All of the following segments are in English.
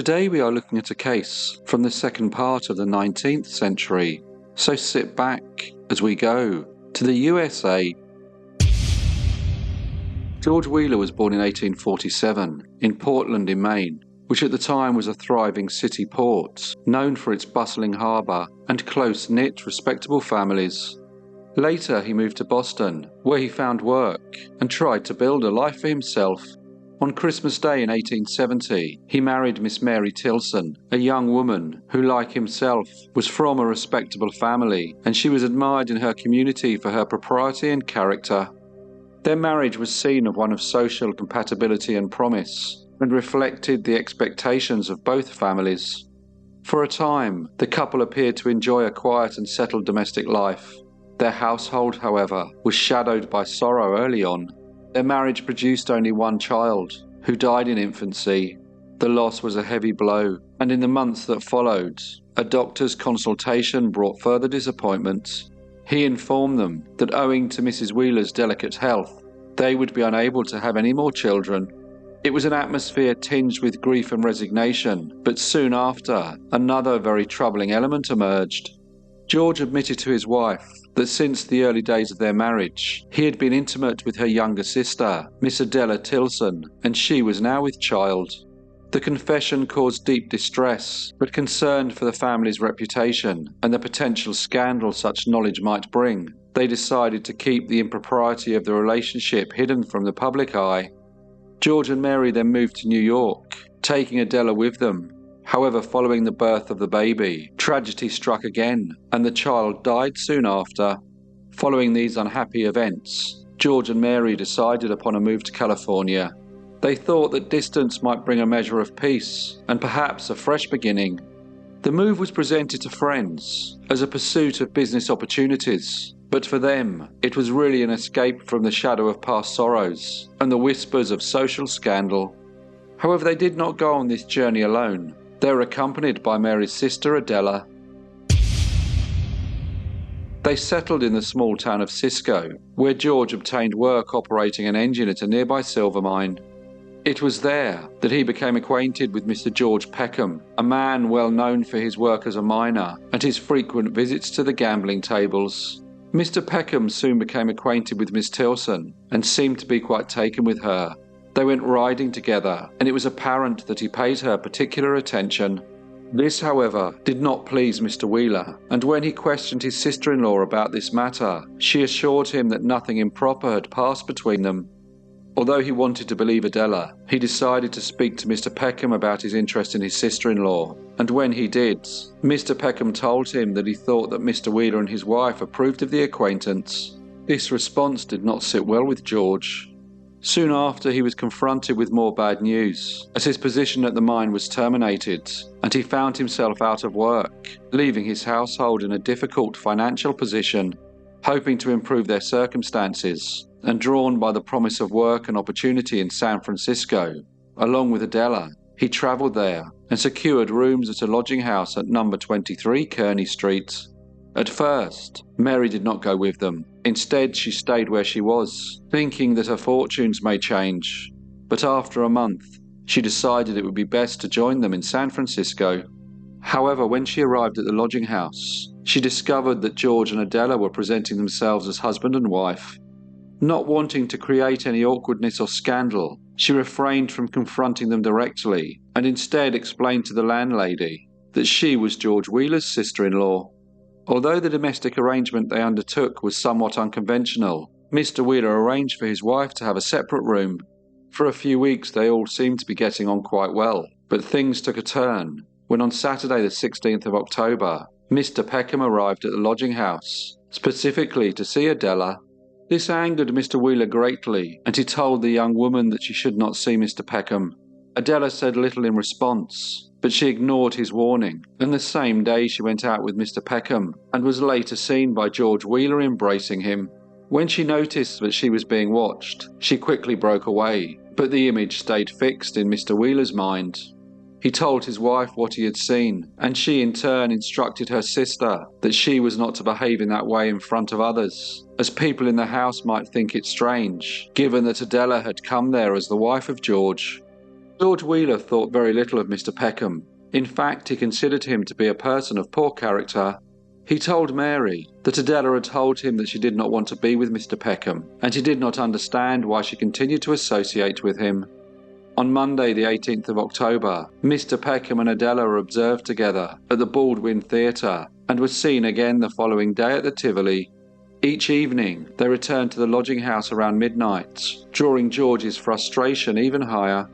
Today we are looking at a case from the second part of the 19th century, so sit back as we go to the USA. George Wheeler was born in 1847 in Portland in Maine, which at the time was a thriving city port, known for its bustling harbour and close-knit, respectable families. Later he moved to Boston, where he found work and tried to build a life for himself. On Christmas Day in 1870, he married Miss Mary Tilson, a young woman who, like himself, was from a respectable family, and she was admired in her community for her propriety and character. Their marriage was seen as one of social compatibility and promise, and reflected the expectations of both families. For a time, the couple appeared to enjoy a quiet and settled domestic life. Their household, however, was shadowed by sorrow early on. Their marriage produced only one child, who died in infancy. The loss was a heavy blow, and in the months that followed, a doctor's consultation brought further disappointment. He informed them that owing to Mrs. Wheeler's delicate health, they would be unable to have any more children. It was an atmosphere tinged with grief and resignation, but soon after, another very troubling element emerged. George admitted to his wife that since the early days of their marriage, he had been intimate with her younger sister, Miss Adela Tilson, and she was now with child. The confession caused deep distress, but concerned for the family's reputation and the potential scandal such knowledge might bring, they decided to keep the impropriety of the relationship hidden from the public eye. George and Mary then moved to New York, taking Adela with them. However, following the birth of the baby, tragedy struck again, and the child died soon after. Following these unhappy events, George and Mary decided upon a move to California. They thought that distance might bring a measure of peace, and perhaps a fresh beginning. The move was presented to friends as a pursuit of business opportunities, but for them, it was really an escape from the shadow of past sorrows and the whispers of social scandal. However, they did not go on this journey alone. They were accompanied by Mary's sister Adela. They settled in the small town of Cisco, where George obtained work operating an engine at a nearby silver mine. It was there that he became acquainted with Mr. George Peckham, a man well known for his work as a miner and his frequent visits to the gambling tables. Mr. Peckham soon became acquainted with Miss Tilson and seemed to be quite taken with her. They went riding together, and it was apparent that he paid her particular attention. This, however, did not please Mr. Wheeler, and when he questioned his sister-in-law about this matter, she assured him that nothing improper had passed between them. Although he wanted to believe Adela, he decided to speak to Mr. Peckham about his interest in his sister-in-law, and when he did, Mr. Peckham told him that he thought that Mr. Wheeler and his wife approved of the acquaintance. This response did not sit well with George. Soon after, he was confronted with more bad news, as his position at the mine was terminated, and he found himself out of work, leaving his household in a difficult financial position. Hoping to improve their circumstances, and drawn by the promise of work and opportunity in San Francisco, along with Adela, he travelled there and secured rooms at a lodging house at number 23 Kearny Street. At first, Mary did not go with them. Instead, she stayed where she was, thinking that her fortunes may change. But after a month, she decided it would be best to join them in San Francisco. However, when she arrived at the lodging house, she discovered that George and Adela were presenting themselves as husband and wife. Not wanting to create any awkwardness or scandal, she refrained from confronting them directly, and instead explained to the landlady that she was George Wheeler's sister-in-law. Although the domestic arrangement they undertook was somewhat unconventional, Mr. Wheeler arranged for his wife to have a separate room. For a few weeks they all seemed to be getting on quite well, but things took a turn when on Saturday the 16th of October, Mr. Peckham arrived at the lodging house, specifically to see Adela. This angered Mr. Wheeler greatly, and he told the young woman that she should not see Mr. Peckham. Adela said little in response, but she ignored his warning, and the same day she went out with Mr. Peckham, and was later seen by George Wheeler embracing him. When she noticed that she was being watched, she quickly broke away, but the image stayed fixed in Mr. Wheeler's mind. He told his wife what he had seen, and she in turn instructed her sister that she was not to behave in that way in front of others, as people in the house might think it strange, given that Adela had come there as the wife of George. George Wheeler thought very little of Mr. Peckham. In fact, he considered him to be a person of poor character. He told Mary that Adela had told him that she did not want to be with Mr. Peckham, and he did not understand why she continued to associate with him. On Monday, the 18th of October, Mr. Peckham and Adela were observed together at the Baldwin Theatre and were seen again the following day at the Tivoli. Each evening, they returned to the lodging house around midnight, drawing George's frustration even higher.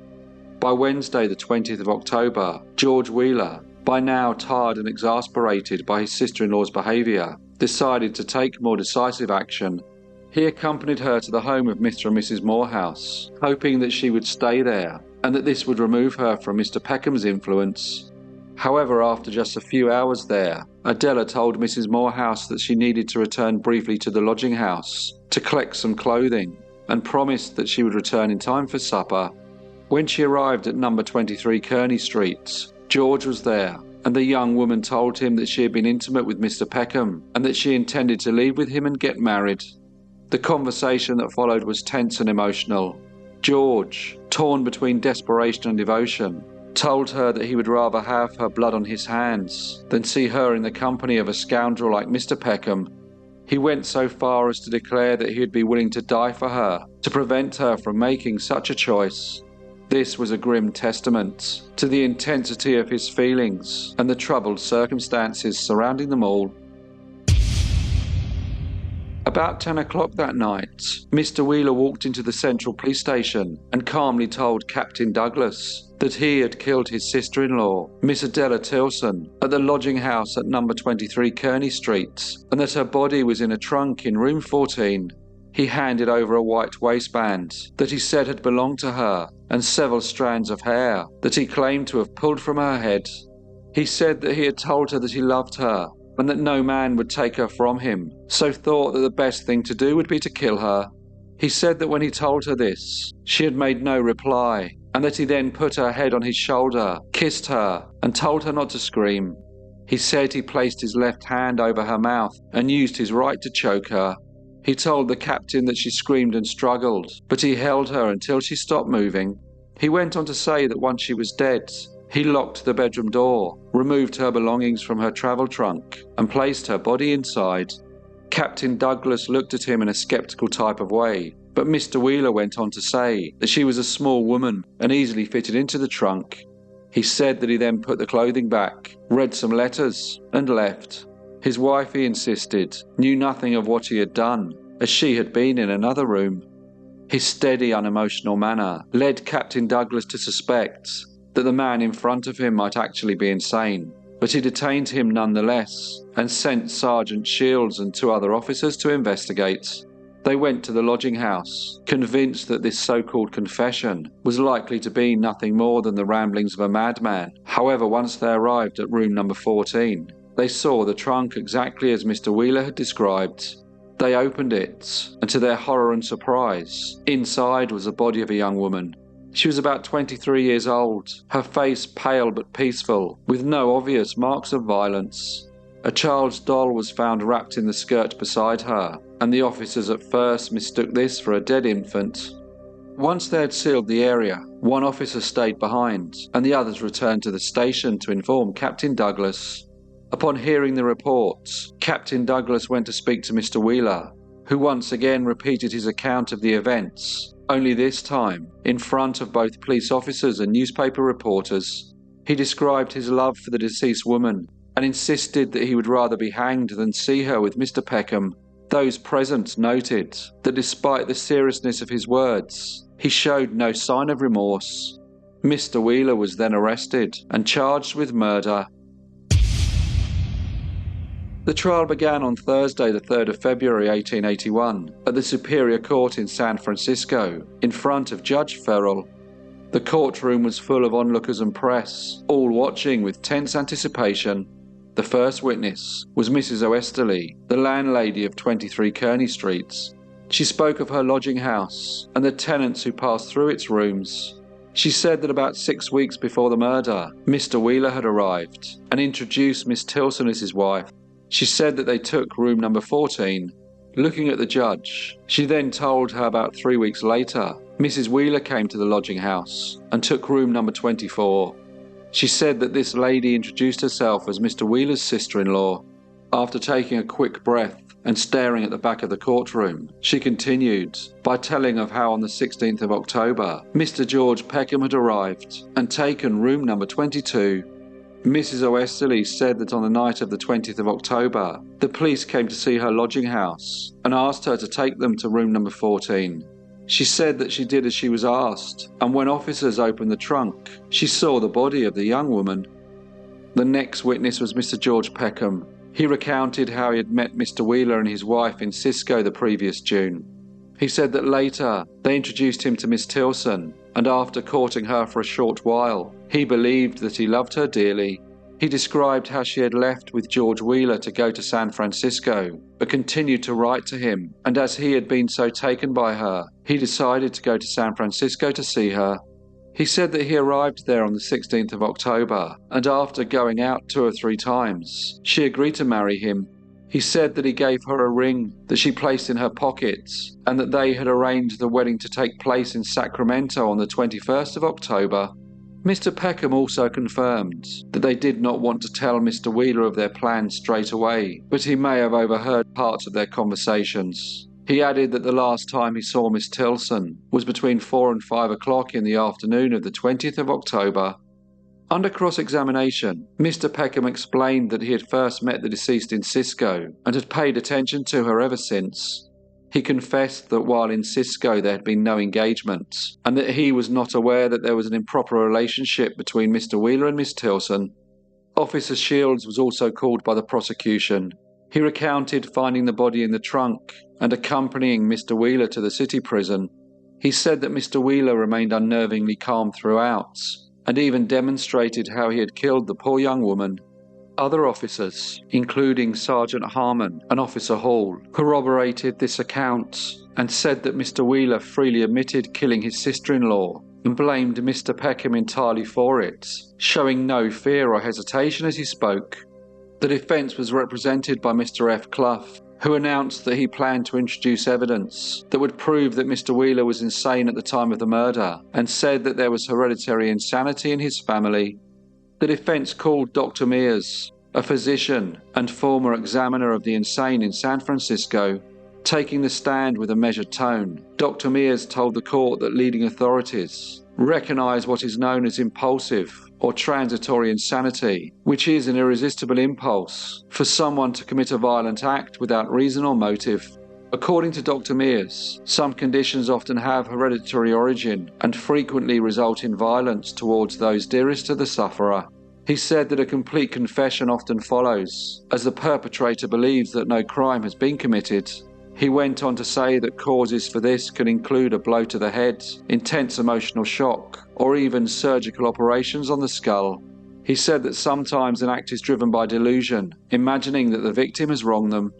By Wednesday, the 20th of October, George Wheeler, by now tired and exasperated by his sister-in-law's behaviour, decided to take more decisive action. He accompanied her to the home of Mr. and Mrs. Morehouse, hoping that she would stay there and that this would remove her from Mr. Peckham's influence. However, after just a few hours there, Adela told Mrs. Morehouse that she needed to return briefly to the lodging house to collect some clothing and promised that she would return in time for supper. When she arrived at number 23 Kearney Street, George was there, and the young woman told him that she had been intimate with Mr. Peckham and that she intended to leave with him and get married. The conversation that followed was tense and emotional. George, torn between desperation and devotion, told her that he would rather have her blood on his hands than see her in the company of a scoundrel like Mr. Peckham. He went so far as to declare that he would be willing to die for her to prevent her from making such a choice. This was a grim testament to the intensity of his feelings and the troubled circumstances surrounding them all. About 10 o'clock that night, Mr. Wheeler walked into the Central Police Station and calmly told Captain Douglas that he had killed his sister-in-law, Miss Adela Tilson, at the lodging house at number 23 Kearney Street, and that her body was in a trunk in room 14. He handed over a white waistband that he said had belonged to her and several strands of hair that he claimed to have pulled from her head. He said that he had told her that he loved her and that no man would take her from him, so thought that the best thing to do would be to kill her. He said that when he told her this, she had made no reply, and that he then put her head on his shoulder, kissed her, and told her not to scream. He said he placed his left hand over her mouth and used his right to choke her. He told the captain that she screamed and struggled, but he held her until she stopped moving. He went on to say that once she was dead, he locked the bedroom door, removed her belongings from her travel trunk, and placed her body inside. Captain Douglas looked at him in a sceptical type of way, but Mr. Wheeler went on to say that she was a small woman and easily fitted into the trunk. He said that he then put the clothing back, read some letters, and left. His wife, he insisted, knew nothing of what he had done, as she had been in another room. His steady, unemotional manner led Captain Douglas to suspect that the man in front of him might actually be insane, but he detained him nonetheless and sent Sergeant Shields and 2 other officers to investigate. They went to the lodging house, convinced that this so-called confession was likely to be nothing more than the ramblings of a madman. However, once they arrived at room number 14, they saw the trunk exactly as Mr. Wheeler had described. They opened it, and to their horror and surprise, inside was the body of a young woman. She was about 23 years old, her face pale but peaceful, with no obvious marks of violence. A child's doll was found wrapped in the skirt beside her, and the officers at first mistook this for a dead infant. Once they had sealed the area, one officer stayed behind, and the others returned to the station to inform Captain Douglas. Upon hearing the reports, Captain Douglas went to speak to Mr. Wheeler, who once again repeated his account of the events, only this time in front of both police officers and newspaper reporters. He described his love for the deceased woman and insisted that he would rather be hanged than see her with Mr. Peckham. Those present noted that despite the seriousness of his words, he showed no sign of remorse. Mr. Wheeler was then arrested and charged with murder. The trial began on Thursday, the 3rd of February 1881, at the Superior Court in San Francisco, in front of Judge Farrell. The courtroom was full of onlookers and press, all watching with tense anticipation. The first witness was Mrs. Oesterly, the landlady of 23 Kearney Street. She spoke of her lodging house and the tenants who passed through its rooms. She said that about 6 weeks before the murder, Mr. Wheeler had arrived and introduced Miss Tilson as his wife. She said that they took room number 14. Looking at the judge, she then told her about 3 weeks later Mrs. Wheeler came to the lodging house and took room number 24. She said that this lady introduced herself as Mr. Wheeler's sister-in-law. After taking a quick breath and staring at the back of the courtroom, she continued by telling of how on the 16th of October, Mr. George Peckham had arrived and taken room number 22. Mrs. O'Esterly said that on the night of the 20th of October, the police came to see her lodging house and asked her to take them to room number 14. She said that she did as she was asked, and when officers opened the trunk, she saw the body of the young woman. The next witness was Mr. George Peckham. He recounted how he had met Mr. Wheeler and his wife in Cisco the previous June. He said that later they introduced him to Miss Tilson, and after courting her for a short while, he believed that he loved her dearly. He described how she had left with George Wheeler to go to San Francisco, but continued to write to him, and as he had been so taken by her, he decided to go to San Francisco to see her. He said that he arrived there on the 16th of October, and after going out 2 or 3 times, she agreed to marry him. He said that he gave her a ring that she placed in her pockets, and that they had arranged the wedding to take place in Sacramento on the 21st of October. Mr. Peckham also confirmed that they did not want to tell Mr. Wheeler of their plans straight away, but he may have overheard parts of their conversations. He added that the last time he saw Miss Tilson was between 4 and 5 o'clock in the afternoon of the 20th of October. Under cross-examination, Mr. Peckham explained that he had first met the deceased in Cisco and had paid attention to her ever since. He confessed that while in Cisco there had been no engagement, and that he was not aware that there was an improper relationship between Mr. Wheeler and Miss Tilson. Officer Shields was also called by the prosecution. He recounted finding the body in the trunk and accompanying Mr. Wheeler to the city prison. He said that Mr. Wheeler remained unnervingly calm throughout, and even demonstrated how he had killed the poor young woman. Other officers, including Sergeant Harmon and Officer Hall, corroborated this account and said that Mr. Wheeler freely admitted killing his sister-in-law and blamed Mr. Peckham entirely for it, showing no fear or hesitation as he spoke. The defence was represented by Mr. F. Clough, who announced that he planned to introduce evidence that would prove that Mr. Wheeler was insane at the time of the murder, and said that there was hereditary insanity in his family. The defence called Dr. Mears, a physician and former examiner of the insane in San Francisco. Taking the stand with a measured tone, Dr. Mears told the court that leading authorities recognize what is known as impulsive or transitory insanity, which is an irresistible impulse for someone to commit a violent act without reason or motive. According to Dr. Mears, some conditions often have hereditary origin and frequently result in violence towards those dearest to the sufferer. He said that a complete confession often follows, as the perpetrator believes that no crime has been committed. He went on to say that causes for this can include a blow to the head, intense emotional shock, or even surgical operations on the skull. He said that sometimes an act is driven by delusion, imagining that the victim has wronged them.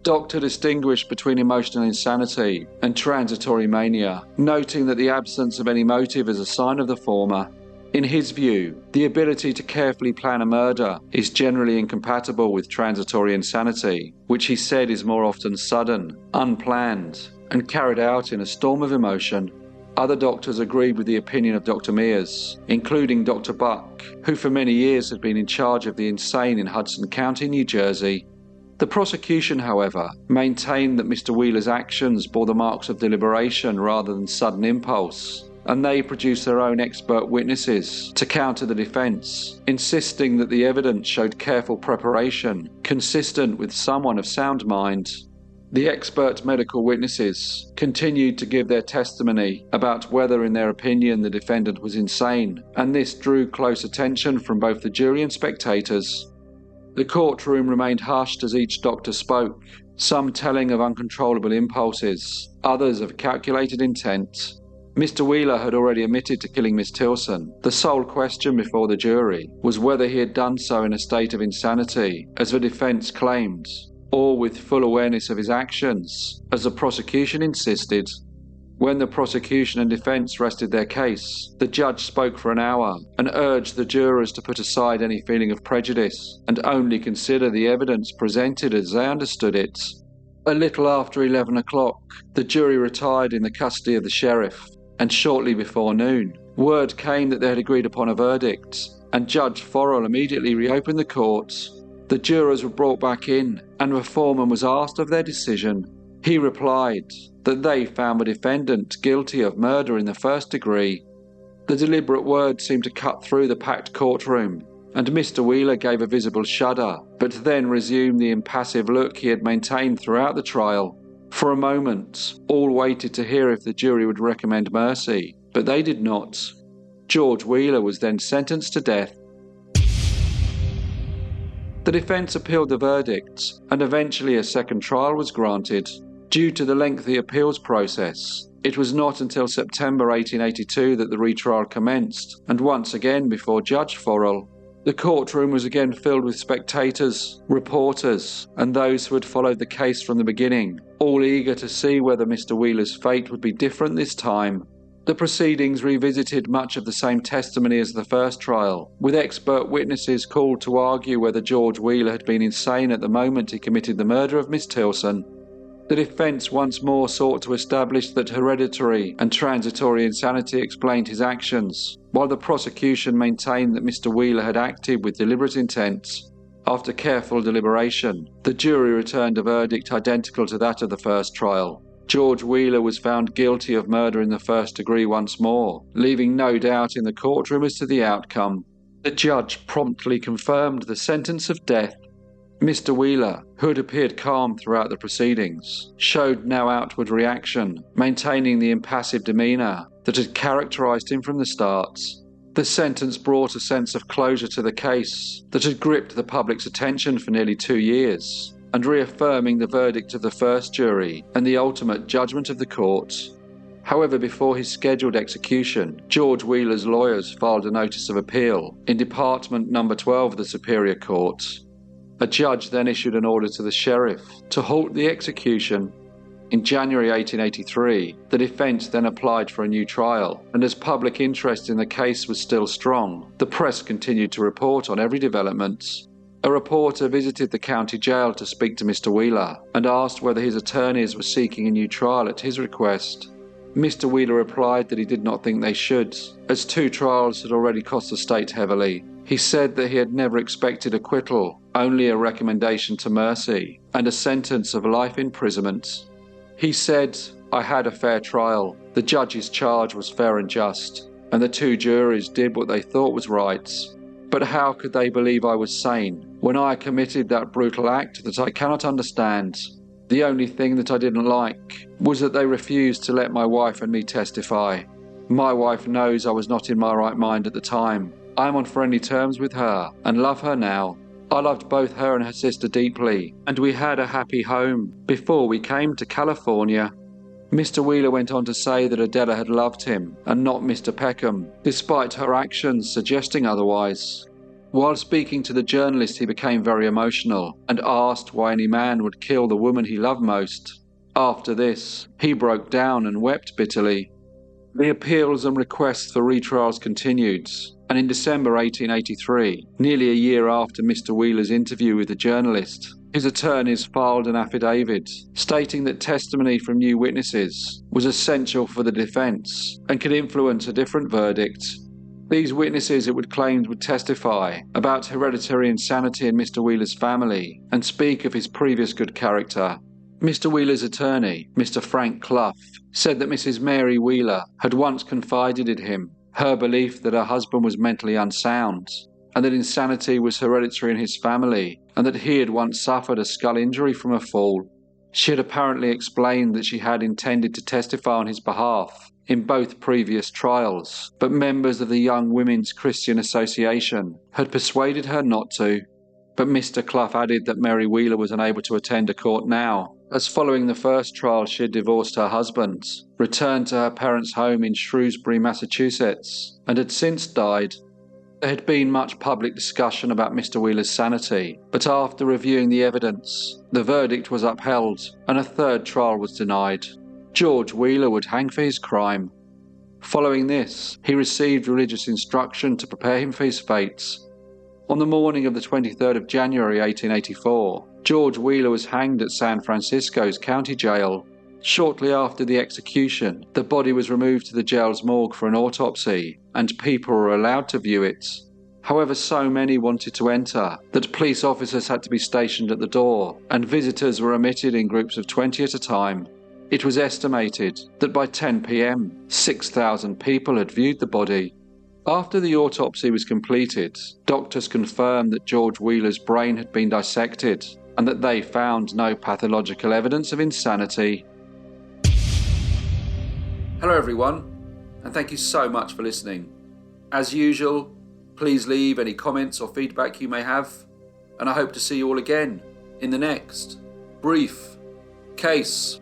Doctor distinguished between emotional insanity and transitory mania, noting that the absence of any motive is a sign of the former. In his view, the ability to carefully plan a murder is generally incompatible with transitory insanity, which he said is more often sudden, unplanned, and carried out in a storm of emotion. Other doctors agreed with the opinion of Dr. Mears, including Dr. Buck, who for many years had been in charge of the insane in Hudson County, New Jersey. The prosecution, however, maintained that Mr. Wheeler's actions bore the marks of deliberation rather than sudden impulse, and they produced their own expert witnesses to counter the defence, insisting that the evidence showed careful preparation, consistent with someone of sound mind. The expert medical witnesses continued to give their testimony about whether, in their opinion, the defendant was insane, and this drew close attention from both the jury and spectators. The courtroom remained hushed as each doctor spoke, some telling of uncontrollable impulses, others of calculated intent. Mr. Wheeler had already admitted to killing Miss Tilson. The sole question before the jury was whether he had done so in a state of insanity, as the defence claimed, or with full awareness of his actions, as the prosecution insisted. When the prosecution and defence rested their case, the judge spoke for an hour and urged the jurors to put aside any feeling of prejudice and only consider the evidence presented as they understood it. A little after 11 o'clock, the jury retired in the custody of the sheriff. and shortly before noon, word came that they had agreed upon a verdict, and Judge Forrell immediately reopened the courts. The jurors were brought back in, and the foreman was asked of their decision. He replied that they found the defendant guilty of murder in the first degree. The deliberate words seemed to cut through the packed courtroom, and Mr. Wheeler gave a visible shudder, but then resumed the impassive look he had maintained throughout the trial. For a moment, all waited to hear if the jury would recommend mercy, but they did not. George Wheeler was then sentenced to death. The defence appealed the verdict, and eventually a second trial was granted. Due to the lengthy appeals process, it was not until September 1882 that the retrial commenced, and once again before Judge Forrell. The courtroom was again filled with spectators, reporters, and those who had followed the case from the beginning, all eager to see whether Mr. Wheeler's fate would be different this time. The proceedings revisited much of the same testimony as the first trial, with expert witnesses called to argue whether George Wheeler had been insane at the moment he committed the murder of Miss Tilson. The defence once more sought to establish that hereditary and transitory insanity explained his actions, while the prosecution maintained that Mr. Wheeler had acted with deliberate intent. After careful deliberation, the jury returned a verdict identical to that of the first trial. George Wheeler was found guilty of murder in the first degree once more, leaving no doubt in the courtroom as to the outcome. The judge promptly confirmed the sentence of death. Mr. Wheeler, who had appeared calm throughout the proceedings, showed no outward reaction, maintaining the impassive demeanour that had characterised him from the start. The sentence brought a sense of closure to the case that had gripped the public's attention for nearly 2 years, and reaffirming the verdict of the first jury and the ultimate judgment of the court. However, before his scheduled execution, George Wheeler's lawyers filed a notice of appeal in Department No. 12 of the Superior Court. A judge then issued an order to the sheriff to halt the execution. In January 1883, the defence then applied for a new trial, and as public interest in the case was still strong, the press continued to report on every development. A reporter visited the county jail to speak to Mr. Wheeler and asked whether his attorneys were seeking a new trial at his request. Mr. Wheeler replied that he did not think they should, as 2 trials had already cost the state heavily. He said that he had never expected acquittal, only a recommendation to mercy, and a sentence of life imprisonment. He said, "I had a fair trial. The judge's charge was fair and just, and the 2 juries did what they thought was right. But how could they believe I was sane when I committed that brutal act that I cannot understand? The only thing that I didn't like was that they refused to let my wife and me testify. My wife knows I was not in my right mind at the time. I am on friendly terms with her and love her now. I loved both her and her sister deeply, and we had a happy home before we came to California." Mr. Wheeler went on to say that Adela had loved him and not Mr. Peckham, despite her actions suggesting otherwise. While speaking to the journalist, he became very emotional and asked why any man would kill the woman he loved most. After this, he broke down and wept bitterly. The appeals and requests for retrials continued, and in December 1883, nearly a year after Mr. Wheeler's interview with the journalist, his attorneys filed an affidavit stating that testimony from new witnesses was essential for the defence and could influence a different verdict. These witnesses, it would claim, would testify about hereditary insanity in Mr. Wheeler's family and speak of his previous good character. Mr. Wheeler's attorney, Mr. Frank Clough, said that Mrs. Mary Wheeler had once confided in him her belief that her husband was mentally unsound, and that insanity was hereditary in his family, and that he had once suffered a skull injury from a fall. She had apparently explained that she had intended to testify on his behalf in both previous trials, but members of the Young Women's Christian Association had persuaded her not to. But Mr. Clough added that Mary Wheeler was unable to attend a court now, as following the first trial she had divorced her husband, returned to her parents' home in Shrewsbury, Massachusetts, and had since died. There had been much public discussion about Mr. Wheeler's sanity, but after reviewing the evidence, the verdict was upheld and a third trial was denied. George Wheeler would hang for his crime. Following this, he received religious instruction to prepare him for his fate. On the morning of the 23rd of January 1884, George Wheeler was hanged at San Francisco's county jail. Shortly after the execution, the body was removed to the jail's morgue for an autopsy, and people were allowed to view it. However, so many wanted to enter that police officers had to be stationed at the door, and visitors were admitted in groups of 20 at a time. It was estimated that by 10 p.m, 6,000 people had viewed the body. After the autopsy was completed, doctors confirmed that George Wheeler's brain had been dissected and that they found no pathological evidence of insanity. Hello everyone, and thank you so much for listening. As usual, please leave any comments or feedback you may have, and I hope to see you all again in the next Brief Case.